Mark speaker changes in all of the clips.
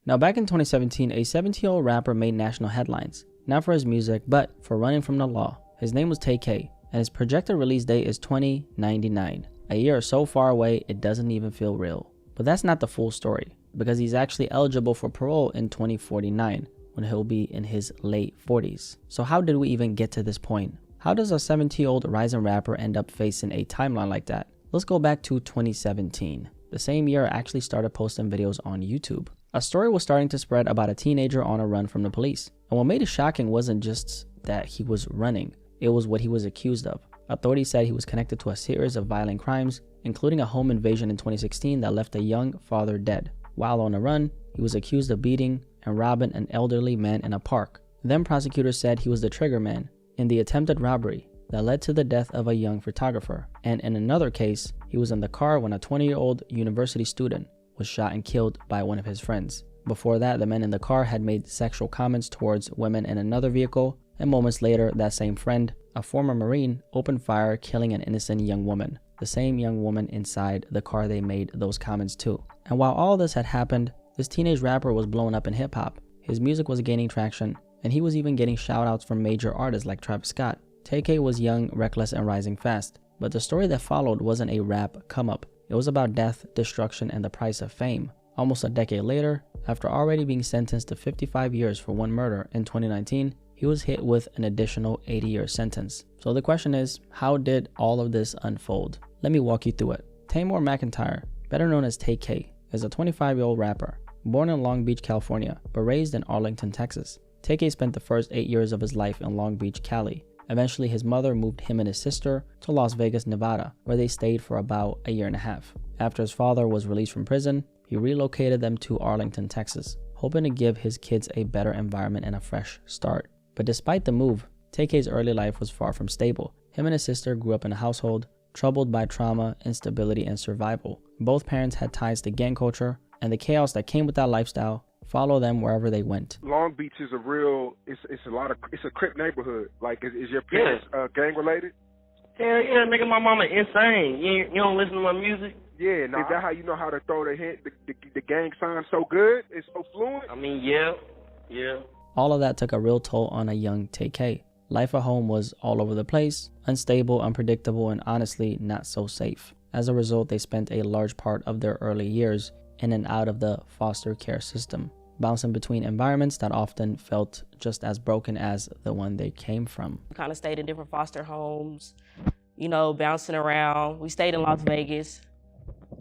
Speaker 1: Now back in 2017, a 17-year-old rapper made national headlines, not for his music, but for running from the law. His name was Tay-K, and his projected release date is 2099. A year so far away, it doesn't even feel real. But that's not the full story, because he's actually eligible for parole in 2049, when he'll be in his late 40s. So how did we even get to this point? How does a 17-year-old rising rapper end up facing a timeline like that? Let's go back to 2017. The same year I actually started posting videos on YouTube. A story was starting to spread about a teenager on a run from the police. And what made it shocking wasn't just that he was running, it was what he was accused of. Authorities said he was connected to a series of violent crimes, including a home invasion in 2016 that left a young father dead. While on the run, he was accused of beating and robbing an elderly man in a park. Then prosecutors said he was the trigger man in the attempted robbery that led to the death of a young photographer. And in another case, he was in the car when a 20-year-old university student was shot and killed by one of his friends. Before that, the men in the car had made sexual comments towards women in another vehicle, and moments later, that same friend, a former Marine, opened fire, killing an innocent young woman, the same young woman inside the car they made those comments to. And while all this had happened, this teenage rapper was blowing up in hip-hop. His music was gaining traction, and he was even getting shout-outs from major artists like Travis Scott. Tay-K was young, reckless, and rising fast, but the story that followed wasn't a rap come-up. It was about death, destruction, and the price of fame. Almost a decade later, after already being sentenced to 55 years for one murder in 2019, he was hit with an additional 80-year sentence. So the question is, how did all of this unfold? Let me walk you through it. Tamor McIntyre, better known as Tay-K, is a 25-year-old rapper, born in Long Beach, California, but raised in Arlington, Texas. Tay-K spent the first 8 years of his life in Long Beach, Cali. Eventually, his mother moved him and his sister to Las Vegas, Nevada, where they stayed for about a year and a half. After his father was released from prison, he relocated them to Arlington, Texas, hoping to give his kids a better environment and a fresh start. But despite the move, Tay-K's early life was far from stable. Him and his sister grew up in a household troubled by trauma, instability, and survival. Both parents had ties to gang culture, and the chaos that came with that lifestyle followed them wherever they went.
Speaker 2: Long Beach is a real, it's a Crip neighborhood. Like, is your parents gang related?
Speaker 3: Hell yeah, nigga, my mama insane. You don't listen to my music?
Speaker 2: Yeah, now is that how you know how to throw the hint? The gang sign so good? It's so fluent?
Speaker 3: I mean, yeah.
Speaker 1: All of that took a real toll on a young Tay-K. Life at home was all over the place, unstable, unpredictable, and honestly not so safe. As a result, they spent a large part of their early years in and out of the foster care system, bouncing between environments that often felt just as broken as the one they came from.
Speaker 4: We kind of stayed in different foster homes, bouncing around. We stayed in Las Vegas.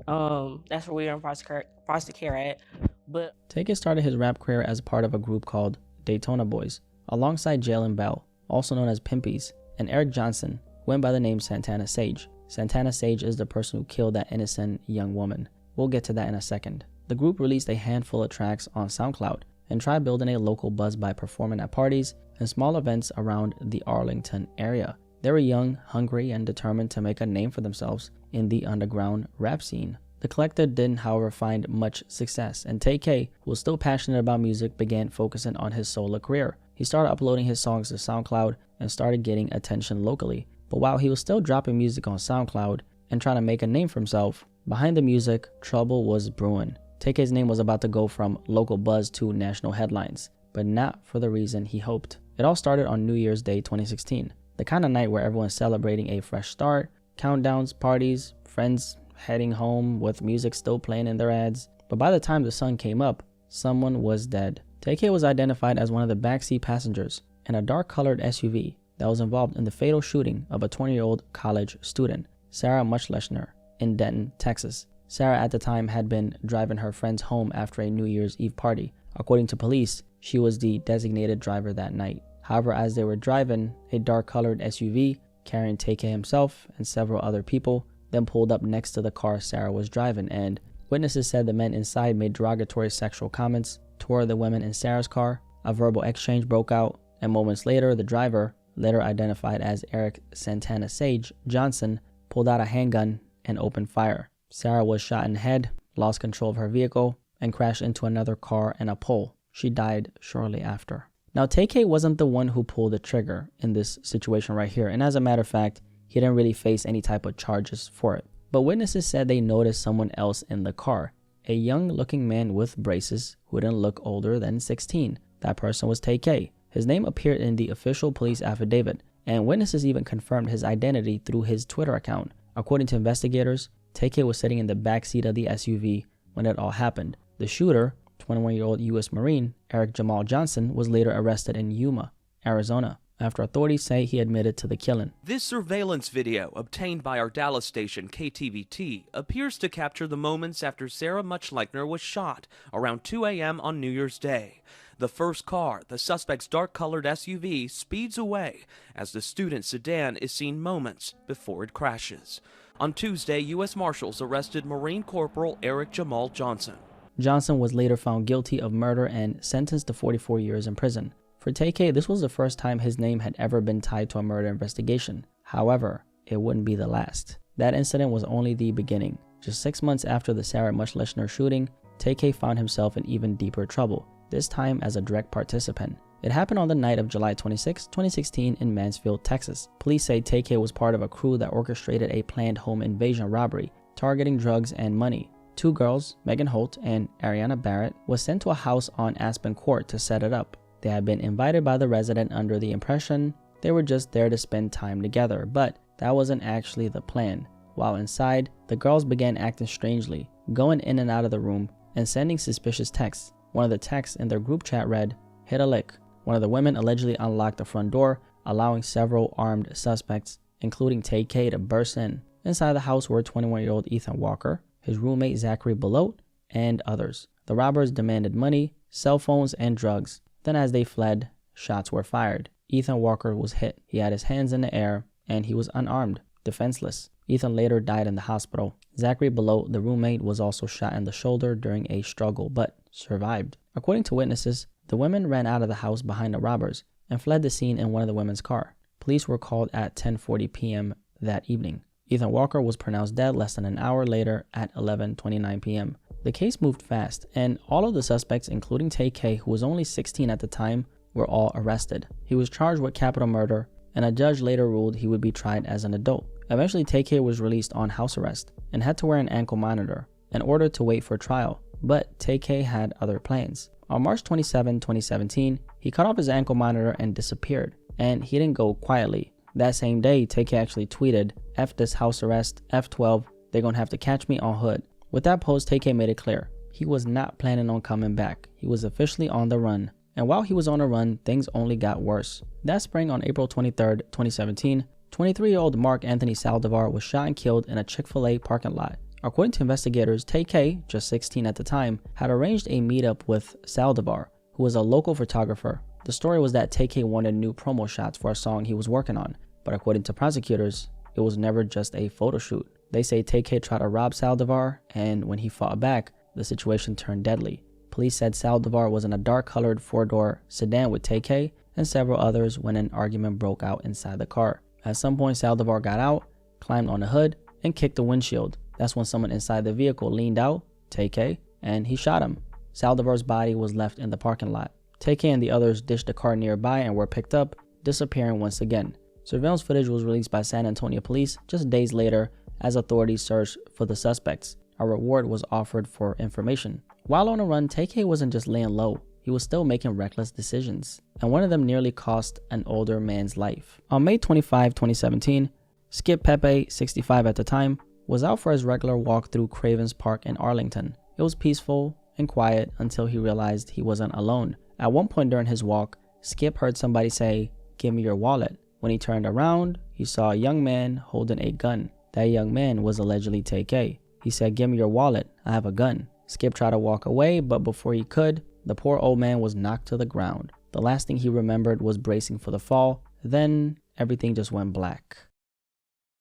Speaker 4: That's where we were in foster care at. But
Speaker 1: Tay-K started his rap career as part of a group called Daytona Boys, alongside Jalen Bell, also known as Pimpies, and Eric Johnson, went by the name Santana Sage. Santana Sage is the person who killed that innocent young woman. We'll get to that in a second. The group released a handful of tracks on SoundCloud and tried building a local buzz by performing at parties and small events around the Arlington area. They were young, hungry, and determined to make a name for themselves in the underground rap scene. The collective didn't, however, find much success, and Tay-K, who was still passionate about music, began focusing on his solo career. He started uploading his songs to SoundCloud and started getting attention locally. But while he was still dropping music on SoundCloud and trying to make a name for himself, behind the music, trouble was brewing. Tay-K's name was about to go from local buzz to national headlines, but not for the reason he hoped. It all started on New Year's Day 2016, the kind of night where everyone's celebrating a fresh start, countdowns, parties, friends heading home with music still playing in their ads. But by the time the sun came up, someone was dead. Tay-K was identified as one of the backseat passengers in a dark-colored SUV that was involved in the fatal shooting of a 20-year-old college student, Sarah Muchleshner, in Denton, Texas. Sarah at the time had been driving her friends home after a New Year's Eve party. According to police, she was the designated driver that night. However, as they were driving, a dark-colored SUV carrying Tay-K himself and several other people then pulled up next to the car Sarah was driving, and witnesses said the men inside made derogatory sexual comments toward the women in Sarah's car. A verbal exchange broke out, and moments later, the driver, later identified as Eric Santana Sage Johnson, pulled out a handgun and opened fire. Sarah was shot in the head, lost control of her vehicle, and crashed into another car and a pole. She died shortly after. Now, Tay-K wasn't the one who pulled the trigger in this situation right here, and as a matter of fact, he didn't really face any type of charges for it. But witnesses said they noticed someone else in the car, a young-looking man with braces who didn't look older than 16. That person was Tay-K. His name appeared in the official police affidavit, and witnesses even confirmed his identity through his Twitter account. According to investigators, Tay-K was sitting in the back seat of the SUV when it all happened. The shooter, 21-year-old U.S. Marine Eric Jamal Johnson, was later arrested in Yuma, Arizona, after authorities say he admitted to the killing.
Speaker 5: This surveillance video, obtained by our Dallas station KTVT, appears to capture the moments after Sarah Muchleichner was shot around 2 a.m. on New Year's Day. The first car, the suspect's dark-colored SUV, speeds away as the student sedan is seen moments before it crashes. On Tuesday, U.S. Marshals arrested Marine Corporal Eric Jamal Johnson.
Speaker 1: Johnson was later found guilty of murder and sentenced to 44 years in prison. For Tay-K, this was the first time his name had ever been tied to a murder investigation. However, it wouldn't be the last. That incident was only the beginning. Just 6 months after the Sarah Muchleichner shooting, Tay-K found himself in even deeper trouble, this time as a direct participant. It happened on the night of July 26, 2016 in Mansfield, Texas. Police say Tay-K was part of a crew that orchestrated a planned home invasion robbery, targeting drugs and money. 2 girls, Megan Holt and Ariana Barrett, was sent to a house on Aspen Court to set it up. They had been invited by the resident under the impression they were just there to spend time together, but that wasn't actually the plan. While inside, the girls began acting strangely, going in and out of the room and sending suspicious texts. One of the texts in their group chat read, "Hit a lick." One of the women allegedly unlocked the front door, allowing several armed suspects, including Tay-K, to burst in. Inside the house were 21-year-old Ethan Walker, his roommate Zachary Belote, and others. The robbers demanded money, cell phones, and drugs. Then as they fled, shots were fired. Ethan Walker was hit. He had his hands in the air, and he was unarmed, defenseless. Ethan later died in the hospital. Zachary Belote, the roommate, was also shot in the shoulder during a struggle, but survived. According to witnesses, the women ran out of the house behind the robbers and fled the scene in one of the women's car. Police were called at 10:40 p.m. that evening. Ethan Walker was pronounced dead less than an hour later at 11:29 p.m. The case moved fast, and all of the suspects, including Tay-K, who was only 16 at the time, were all arrested. He was charged with capital murder, and a judge later ruled he would be tried as an adult. Eventually, Tay-K was released on house arrest and had to wear an ankle monitor in order to wait for trial, but Tay-K had other plans. On March 27, 2017, he cut off his ankle monitor and disappeared, and he didn't go quietly. That same day, Tay-K actually tweeted, "F this house arrest, F12, they're gonna have to catch me on hood." With that post, Tay-K made it clear he was not planning on coming back. He was officially on the run. And while he was on the run, things only got worse. That spring, on April 23, 2017, 23-year-old Mark Anthony Saldivar was shot and killed in a Chick-fil-A parking lot. According to investigators, Tay-K, just 16 at the time, had arranged a meetup with Saldivar, who was a local photographer. The story was that Tay-K wanted new promo shots for a song he was working on, but according to prosecutors, it was never just a photo shoot. They say Tay-K tried to rob Saldivar, and when he fought back, the situation turned deadly. Police said Saldivar was in a dark-colored 4-door sedan with Tay-K and several others when an argument broke out inside the car. At some point, Saldivar got out, climbed on the hood, and kicked the windshield. That's when someone inside the vehicle leaned out, Tay-K, and he shot him. Saldivar's body was left in the parking lot. Tay-K and the others ditched the car nearby and were picked up, disappearing once again. Surveillance footage was released by San Antonio police just days later as authorities searched for the suspects. A reward was offered for information. While on a run, Tay-K wasn't just laying low. He was still making reckless decisions, and one of them nearly cost an older man's life. On May 25, 2017, Skip Pepe, 65 at the time, was out for his regular walk through Cravens Park in Arlington. It was peaceful and quiet until he realized he wasn't alone. At one point during his walk, Skip heard somebody say, "Give me your wallet." When he turned around, he saw a young man holding a gun. That young man was allegedly Tay-K. He said, "Give me your wallet, I have a gun." Skip tried to walk away, but before he could, the poor old man was knocked to the ground. The last thing he remembered was bracing for the fall. Then everything just went black.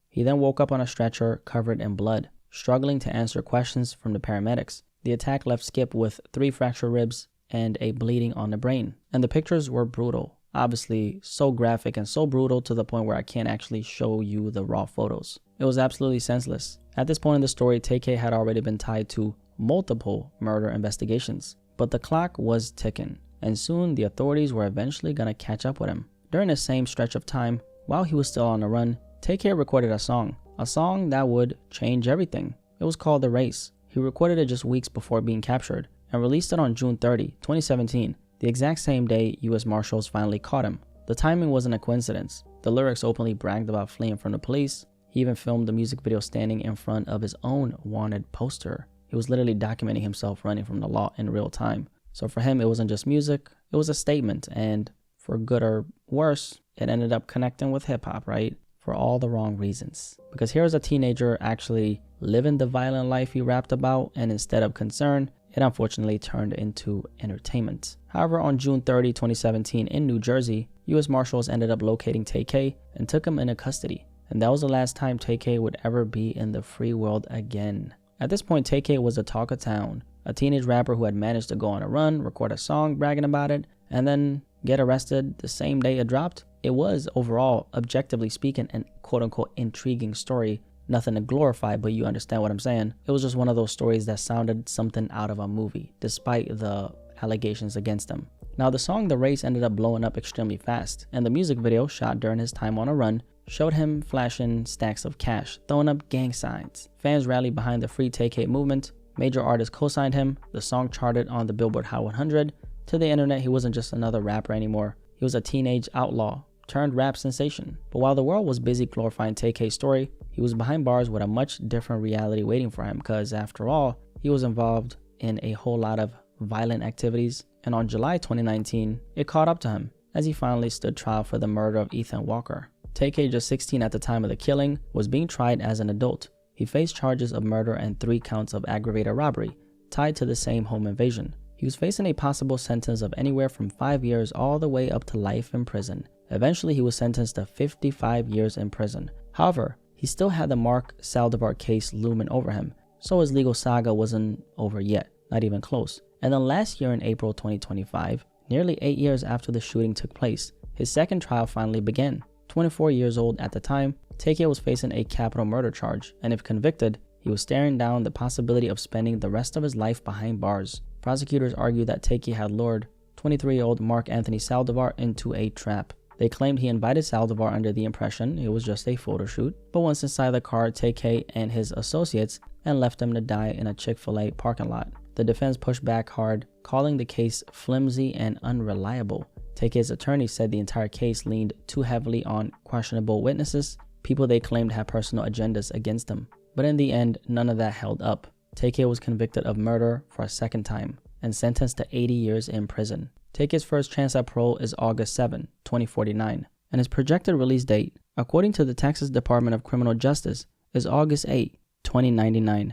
Speaker 1: He then woke up on a stretcher covered in blood, struggling to answer questions from the paramedics. The attack left Skip with 3 fractured ribs and a bleeding on the brain. And the pictures were brutal. Obviously, so graphic and so brutal to the point where I can't actually show you the raw photos. It was absolutely senseless. At this point in the story, Tay-K had already been tied to multiple murder investigations. But the clock was ticking, and soon the authorities were eventually going to catch up with him. During the same stretch of time, while he was still on the run, Tay-K recorded a song that would change everything. It was called The Race. He recorded it just weeks before being captured and released it on June 30, 2017, the exact same day U.S. Marshals finally caught him. The timing wasn't a coincidence. The lyrics openly bragged about fleeing from the police. He even filmed the music video standing in front of his own wanted poster. He was literally documenting himself running from the law in real time. So for him, it wasn't just music, it was a statement, and for good or worse, it ended up connecting with hip-hop, right? For all the wrong reasons. Because here's a teenager actually living the violent life he rapped about, and instead of concern, it unfortunately turned into entertainment. However, on June 30, 2017 in New Jersey, U.S. Marshals ended up locating Tay-K and took him into custody. And that was the last time Tay-K would ever be in the free world again. At this point, Tay-K was the talk of town, a teenage rapper who had managed to go on a run, record a song bragging about it, and then get arrested the same day it dropped. It was overall, objectively speaking, an quote-unquote intriguing story. Nothing to glorify, but you understand what I'm saying. It was just one of those stories that sounded something out of a movie, despite the allegations against him. Now, the song The Race ended up blowing up extremely fast, and the music video, shot during his time on a run, showed him flashing stacks of cash, throwing up gang signs. Fans rallied behind the Free Tay-K movement. Major artists co-signed him. The song charted on the Billboard Hot 100. To the internet, he wasn't just another rapper anymore. He was a teenage outlaw turned rap sensation. But while the world was busy glorifying Tay-K's story, he was behind bars with a much different reality waiting for him, because after all, he was involved in a whole lot of violent activities. And on July 2019, it caught up to him as he finally stood trial for the murder of Ethan Walker. Tay-K, just 16 at the time of the killing, was being tried as an adult. He faced charges of murder and 3 counts of aggravated robbery, tied to the same home invasion. He was facing a possible sentence of anywhere from 5 years all the way up to life in prison. Eventually, he was sentenced to 55 years in prison. However, he still had the Mark Saldivar case looming over him, so his legal saga wasn't over yet, not even close. And then last year in April 2025, nearly 8 years after the shooting took place, his second trial finally began. 24 years old at the time, Tay-K was facing a capital murder charge, and if convicted, he was staring down the possibility of spending the rest of his life behind bars. Prosecutors argued that Tay-K had lured 23-year-old Mark Anthony Saldivar into a trap. They claimed he invited Saldivar under the impression it was just a photo shoot, but once inside the car, Tay-K and his associates and left him to die in a Chick-fil-A parking lot. The defense pushed back hard, calling the case flimsy and unreliable. Tay-K's attorney said the entire case leaned too heavily on questionable witnesses, people they claimed had personal agendas against him. But in the end, none of that held up. Tay-K was convicted of murder for a second time and sentenced to 80 years in prison. Tay-K's first chance at parole is August 7, 2049, and his projected release date, according to the Texas Department of Criminal Justice, is August 8, 2099.